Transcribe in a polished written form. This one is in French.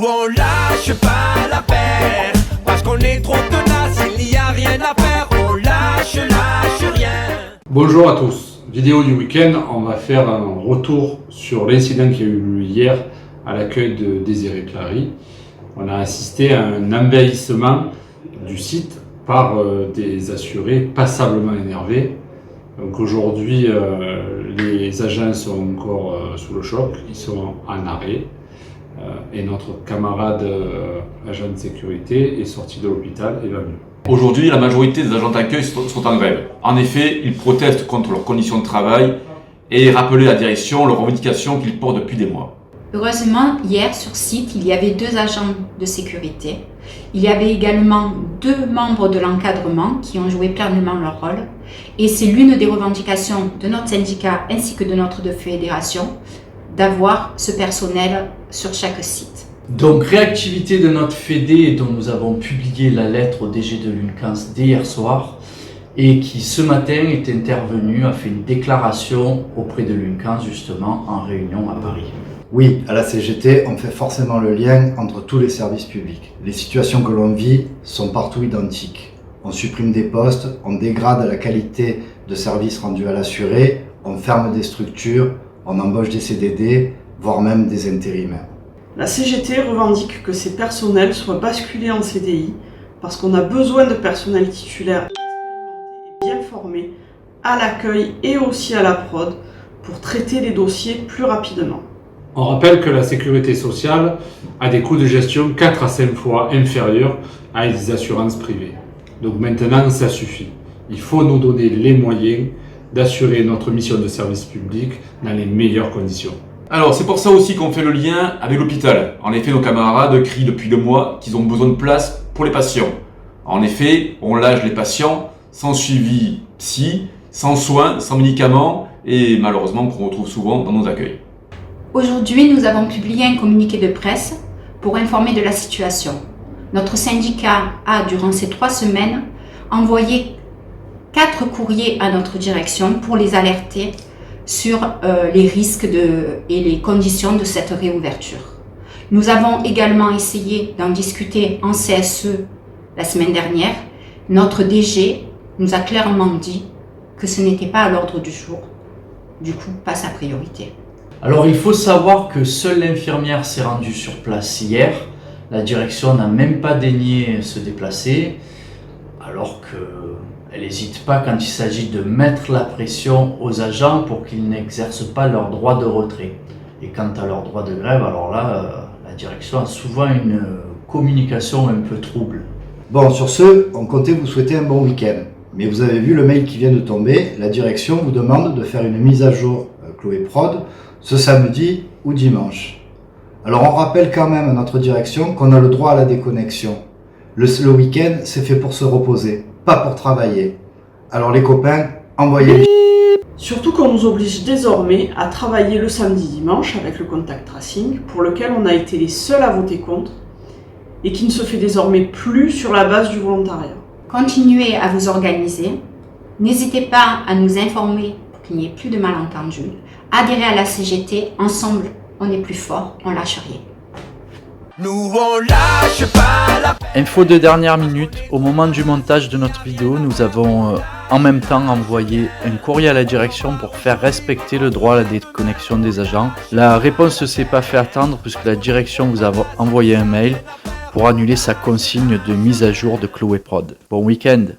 on lâche pas la paire, parce qu'on est trop tenace, il n'y a rien à faire, on lâche rien. Bonjour à tous, vidéo du week-end, on va faire un retour sur l'incident qui a eu lieu hier à l'accueil de Désiré Clary. On a assisté à un envahissement du site par des assurés passablement énervés. Donc aujourd'hui, les agents sont encore sous le choc, ils sont en arrêt. Et notre camarade agent de sécurité est sorti de l'hôpital et va mieux. Aujourd'hui, la majorité des agents d'accueil sont en grève. En effet, ils protestent contre leurs conditions de travail et rappellent à la direction leurs revendications qu'ils portent depuis des mois. Heureusement, hier sur site, il y avait 2 agents de sécurité. Il y avait également 2 membres de l'encadrement qui ont joué pleinement leur rôle. Et c'est l'une des revendications de notre syndicat ainsi que de notre fédération d'avoir ce personnel sur chaque site. Donc réactivité de notre fédé dont nous avons publié la lettre au DG de l'UNCANS dès hier soir et qui ce matin est intervenu, a fait une déclaration auprès de l'UNCANS justement en réunion à Paris. Oui, à la CGT, on fait forcément le lien entre tous les services publics. Les situations que l'on vit sont partout identiques. On supprime des postes, on dégrade la qualité de service rendu à l'assuré, on ferme des structures, on embauche des CDD, voire même des intérimaires. La CGT revendique que ces personnels soient basculés en CDI parce qu'on a besoin de personnel titulaire et bien formé à l'accueil et aussi à la prod pour traiter les dossiers plus rapidement. On rappelle que la sécurité sociale a des coûts de gestion 4 à 5 fois inférieurs à des assurances privées. Donc maintenant, ça suffit. Il faut nous donner les moyens d'assurer notre mission de service public dans les meilleures conditions. Alors, c'est pour ça aussi qu'on fait le lien avec l'hôpital. En effet, nos camarades crient depuis 2 mois qu'ils ont besoin de place pour les patients. En effet, on lâche les patients sans suivi psy, sans soins, sans médicaments et malheureusement qu'on retrouve souvent dans nos accueils. Aujourd'hui, nous avons publié un communiqué de presse pour informer de la situation. Notre syndicat a, durant ces 3 semaines, envoyé 4 courriers à notre direction pour les alerter sur les risques et les conditions de cette réouverture. Nous avons également essayé d'en discuter en CSE la semaine dernière. Notre DG nous a clairement dit que ce n'était pas à l'ordre du jour, du coup pas sa priorité. Alors il faut savoir que seule l'infirmière s'est rendue sur place hier. La direction n'a même pas daigné se déplacer, alors qu'elle n'hésite pas quand il s'agit de mettre la pression aux agents pour qu'ils n'exercent pas leur droit de retrait. Et quant à leur droit de grève, alors là, la direction a souvent une communication un peu trouble. Bon, sur ce, on comptait vous souhaiter un bon week-end. Mais vous avez vu le mail qui vient de tomber, la direction vous demande de faire une mise à jour Chloé Prod ce samedi ou dimanche. Alors on rappelle quand même à notre direction qu'on a le droit à la déconnexion. Le week-end, c'est fait pour se reposer, pas pour travailler. Alors les copains, envoyez. Surtout qu'on nous oblige désormais à travailler le samedi-dimanche avec le contact tracing pour lequel on a été les seuls à voter contre et qui ne se fait désormais plus sur la base du volontariat. Continuez à vous organiser. N'hésitez pas à nous informer pour qu'il n'y ait plus de malentendus. Adhérez à la CGT, ensemble on est plus fort, on lâche rien. Nous on lâche pas la paire. Info de dernière minute, au moment du montage de notre vidéo, nous avons en même temps envoyé un courrier à la direction pour faire respecter le droit à la déconnexion des agents. La réponse ne s'est pas fait attendre puisque la direction vous a envoyé un mail pour annuler sa consigne de mise à jour de Chloé Prod. Bon week-end!